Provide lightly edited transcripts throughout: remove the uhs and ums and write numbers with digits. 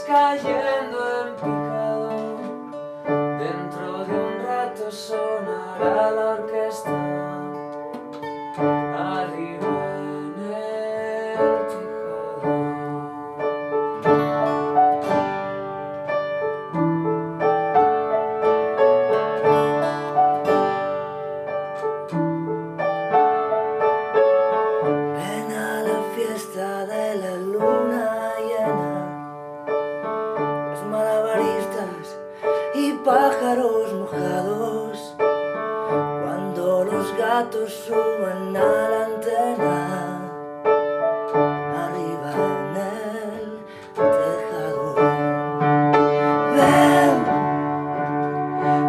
cayendo en picado. Dentro de un rato sonará la orquesta arriba en el tejado. Ven a la fiesta de la luna llena, los malabaristas y pájaros mojados, cuando los gatos suben a la antena, arriba en el tejado. Ven,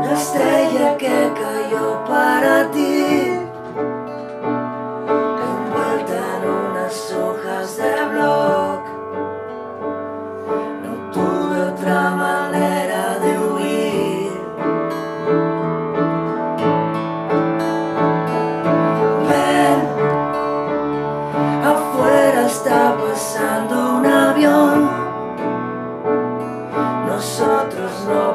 la estrella que cayó para ti, envuelta en unas hojas de bloc. No tuve otra manera de huir. Ven, afuera está pasando un avión. Nosotros no